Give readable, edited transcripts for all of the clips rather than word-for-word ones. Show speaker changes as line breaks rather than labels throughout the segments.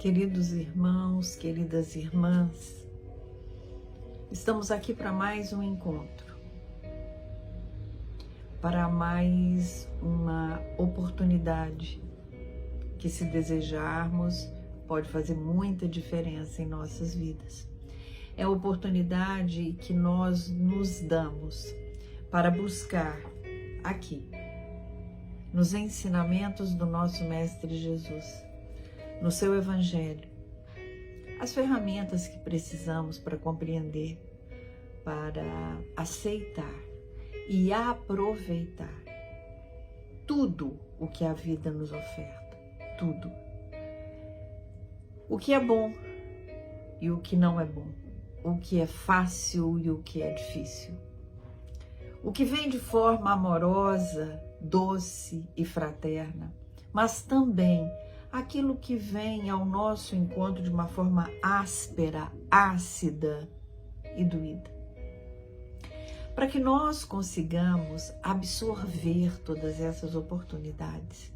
Queridos irmãos, queridas irmãs, estamos aqui para mais um encontro, para mais uma oportunidade que, se desejarmos, pode fazer muita diferença em nossas vidas. É a oportunidade que nós nos damos para buscar aqui, nos ensinamentos do nosso Mestre Jesus, no seu Evangelho, as ferramentas que precisamos para compreender, para aceitar e aproveitar tudo o que a vida nos oferta, tudo. O que é bom e o que não é bom, o que é fácil e o que é difícil. O que vem de forma amorosa, doce e fraterna, mas também aquilo que vem ao nosso encontro de uma forma áspera, ácida e doída. Para que nós consigamos absorver todas essas oportunidades,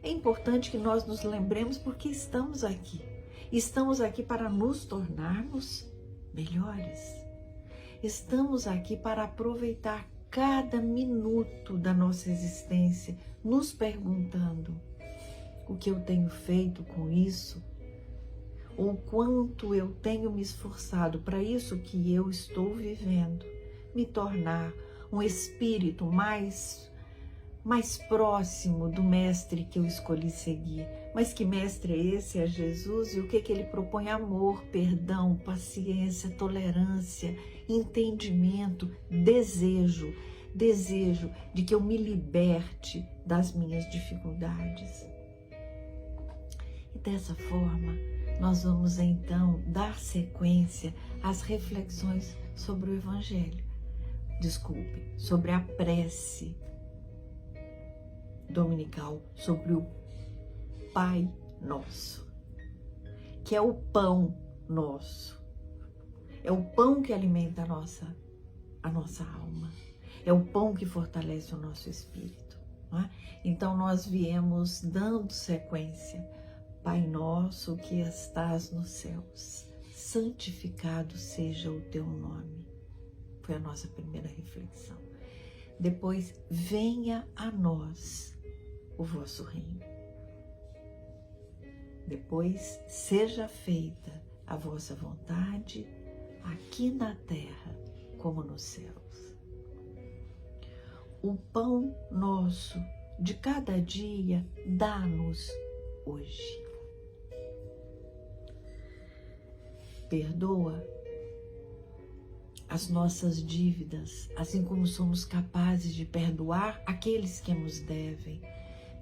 é importante que nós nos lembremos porque estamos aqui. Estamos aqui para nos tornarmos melhores. Estamos aqui para aproveitar cada minuto da nossa existência, nos perguntando: o que eu tenho feito com isso? Ou quanto eu tenho me esforçado para isso que eu estou vivendo me tornar um espírito mais próximo do mestre que eu escolhi seguir. Mas que mestre é esse? É Jesus. E o que ele propõe? Amor, perdão, paciência, tolerância, entendimento, desejo de que eu me liberte das minhas dificuldades. E dessa forma, nós vamos então dar sequência às reflexões sobre o Evangelho. Sobre a prece dominical, sobre o Pai Nosso, que é o pão nosso. É o pão que alimenta a nossa alma. É o pão que fortalece o nosso espírito. Não é? Então nós viemos dando sequência. Pai nosso que estás nos céus, santificado seja o teu nome. Foi a nossa primeira reflexão. Depois, venha a nós o vosso reino. Depois, seja feita a vossa vontade, aqui na terra como nos céus. O pão nosso de cada dia dá-nos hoje. Perdoa as nossas dívidas, assim como somos capazes de perdoar aqueles que nos devem.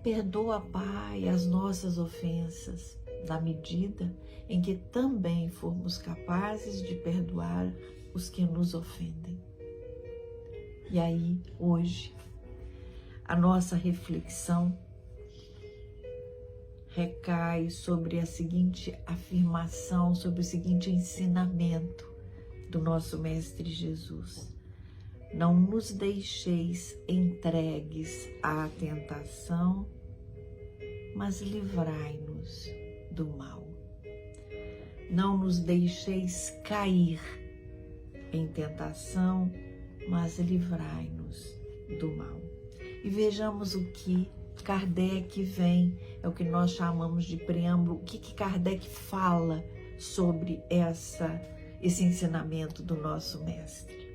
Perdoa, Pai, as nossas ofensas, na medida em que também formos capazes de perdoar os que nos ofendem. E aí, hoje, a nossa reflexão recai sobre a seguinte afirmação, sobre o seguinte ensinamento do nosso Mestre Jesus: não nos deixeis entregues à tentação, mas livrai-nos do mal. Não nos deixeis cair em tentação, mas livrai-nos do mal. E vejamos o que Kardec vem, é o que nós chamamos de preâmbulo, o que Kardec fala sobre esse ensinamento do nosso Mestre.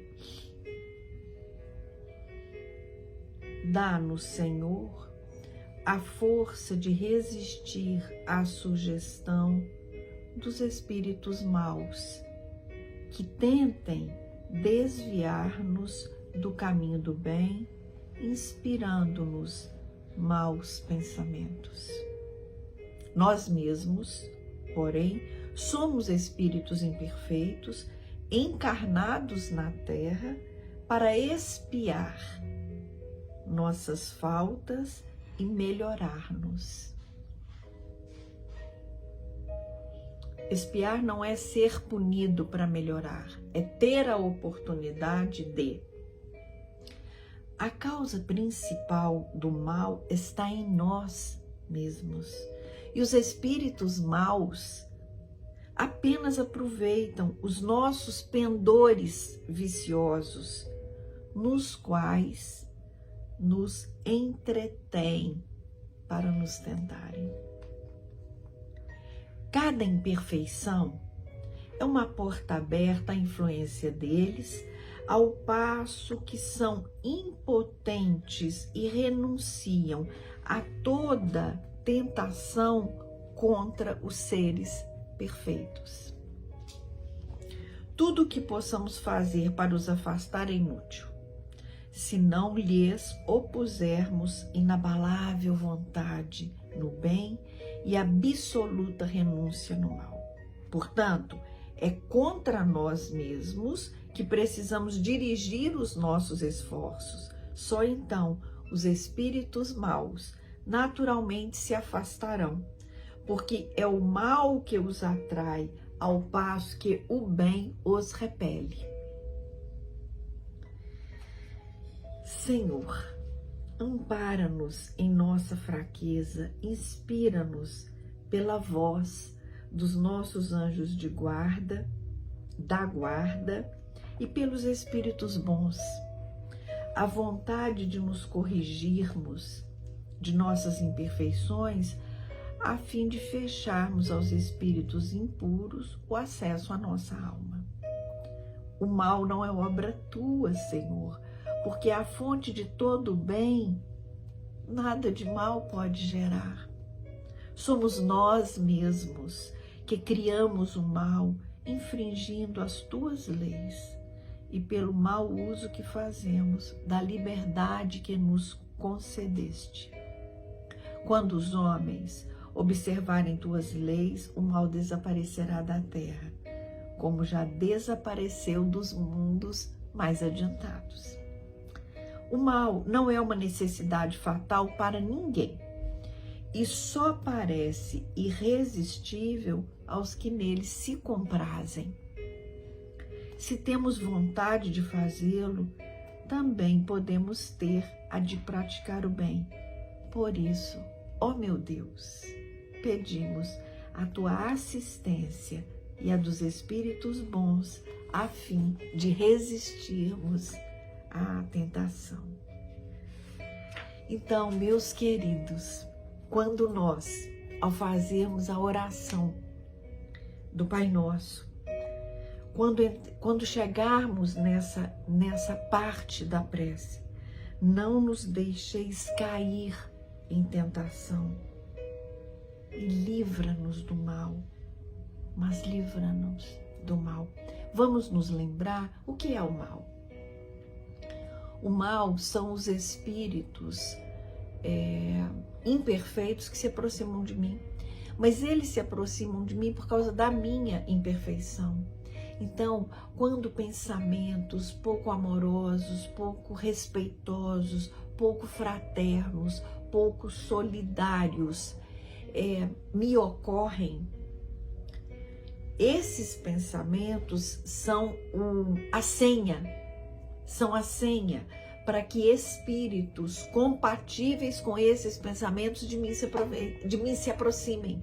Dá-nos, Senhor, a força de resistir à sugestão dos espíritos maus, que tentem desviar-nos do caminho do bem, inspirando-nos maus pensamentos. Nós mesmos, porém, somos espíritos imperfeitos, encarnados na terra para expiar nossas faltas e melhorar-nos. Expiar não é ser punido para melhorar, é ter a oportunidade de. A causa principal do mal está em nós mesmos. E os espíritos maus apenas aproveitam os nossos pendores viciosos, nos quais nos entretêm para nos tentarem. Cada imperfeição é uma porta aberta à influência deles, ao passo que são impotentes e renunciam a toda tentação contra os seres perfeitos. Tudo o que possamos fazer para os afastar é inútil, se não lhes opusermos inabalável vontade no bem e absoluta renúncia no mal. Portanto, é contra nós mesmos que precisamos dirigir os nossos esforços. Só então os espíritos maus naturalmente se afastarão, porque é o mal que os atrai, ao passo que o bem os repele. Senhor, ampara-nos em nossa fraqueza, inspira-nos pela voz dos nossos anjos de guarda, da guarda e pelos espíritos bons, a vontade de nos corrigirmos de nossas imperfeições, a fim de fecharmos aos espíritos impuros o acesso à nossa alma. O mal não é obra tua, Senhor, porque a fonte de todo o bem, nada de mal pode gerar. Somos nós mesmos que criamos o mal, infringindo as tuas leis e pelo mau uso que fazemos da liberdade que nos concedeste. Quando os homens observarem tuas leis, o mal desaparecerá da terra, como já desapareceu dos mundos mais adiantados. O mal não é uma necessidade fatal para ninguém e só parece irresistível aos que nele se comprazem. Se temos vontade de fazê-lo, também podemos ter a de praticar o bem. Por isso, ó meu Deus, pedimos a tua assistência e a dos espíritos bons, a fim de resistirmos à tentação. Então, meus queridos, quando nós, ao fazermos a oração do Pai Nosso, quando chegarmos nessa parte da prece, não nos deixeis cair em tentação e livra-nos do mal, mas livra-nos do mal. Vamos nos lembrar o que é o mal. O mal são os espíritos imperfeitos que se aproximam de mim, mas eles se aproximam de mim por causa da minha imperfeição. Então, quando pensamentos pouco amorosos, pouco respeitosos, pouco fraternos, pouco solidários me ocorrem, esses pensamentos são a senha para que espíritos compatíveis com esses pensamentos de mim se aproximem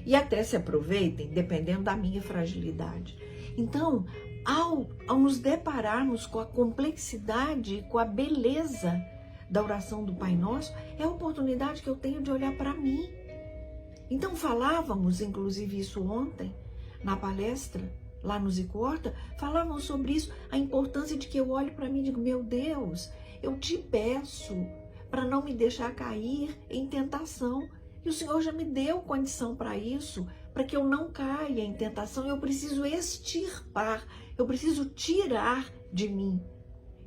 e até se aproveitem, dependendo da minha fragilidade. Então, ao nos depararmos com a complexidade e com a beleza da oração do Pai Nosso, é a oportunidade que eu tenho de olhar para mim. Então, falávamos, inclusive isso ontem, na palestra, lá no Zico Horta, falávamos sobre isso, a importância de que eu olhe para mim e digo, meu Deus, eu te peço para não me deixar cair em tentação. E o Senhor já me deu condição para isso, para que eu não caia em tentação. Eu preciso extirpar, eu preciso tirar de mim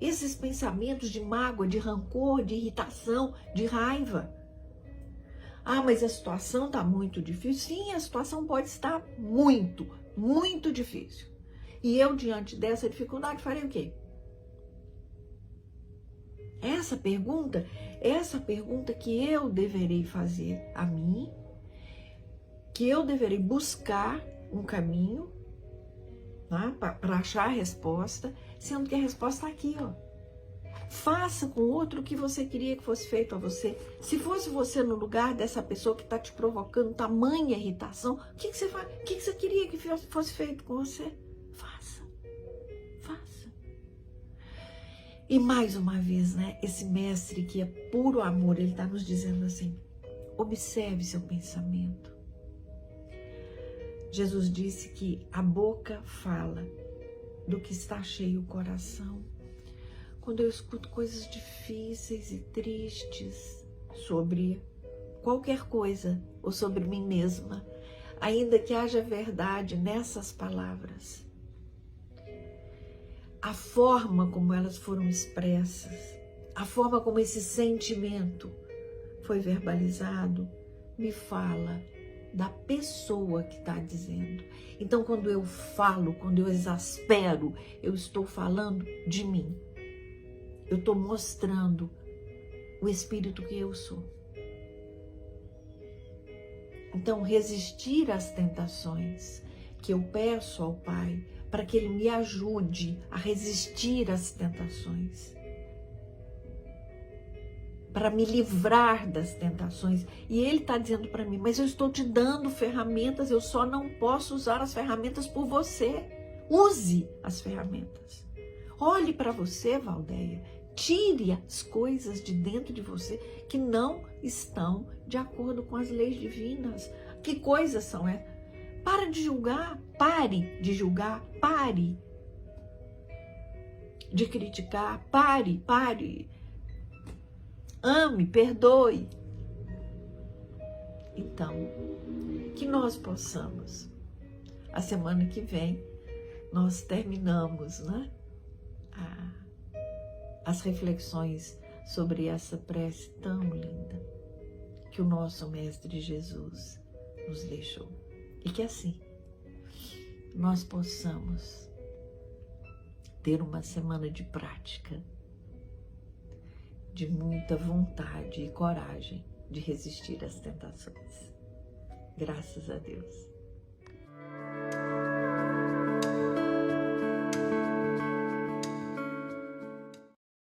esses pensamentos de mágoa, de rancor, de irritação, de raiva. Ah, mas a situação está muito difícil. Sim, a situação pode estar muito, muito difícil. E eu, diante dessa dificuldade, farei o quê? Essa pergunta que eu deverei fazer a mim, que eu deverei buscar um caminho, né, para achar a resposta, sendo que a resposta está aqui, ó. Faça com o outro o que você queria que fosse feito a você. Se fosse você no lugar dessa pessoa que está te provocando tamanha irritação, o que você faz? O que você queria que fosse feito com você? Faça. Faça. E mais uma vez, né? Esse mestre que é puro amor, ele está nos dizendo assim: observe seu pensamento. Jesus disse que a boca fala do que está cheio o coração. Quando eu escuto coisas difíceis e tristes sobre qualquer coisa ou sobre mim mesma, ainda que haja verdade nessas palavras, a forma como elas foram expressas, a forma como esse sentimento foi verbalizado, me fala da pessoa que está dizendo. Então, quando eu falo, quando eu exaspero, eu estou falando de mim. Eu estou mostrando o espírito que eu sou. Então, resistir às tentações que eu peço ao Pai, para que Ele me ajude a resistir às tentações, para me livrar das tentações. E Ele está dizendo para mim: mas eu estou te dando ferramentas, eu só não posso usar as ferramentas por você. Use as ferramentas. Olhe para você, Valdeia. Tire as coisas de dentro de você que não estão de acordo com as leis divinas. Que coisas são essas? Para de julgar, pare de julgar, pare de criticar, pare. Ame, perdoe. Então, que nós possamos, a semana que vem, nós terminamos, né, as reflexões sobre essa prece tão linda que o nosso Mestre Jesus nos deixou. E que assim nós possamos ter uma semana de prática, de muita vontade e coragem de resistir às tentações. Graças a Deus.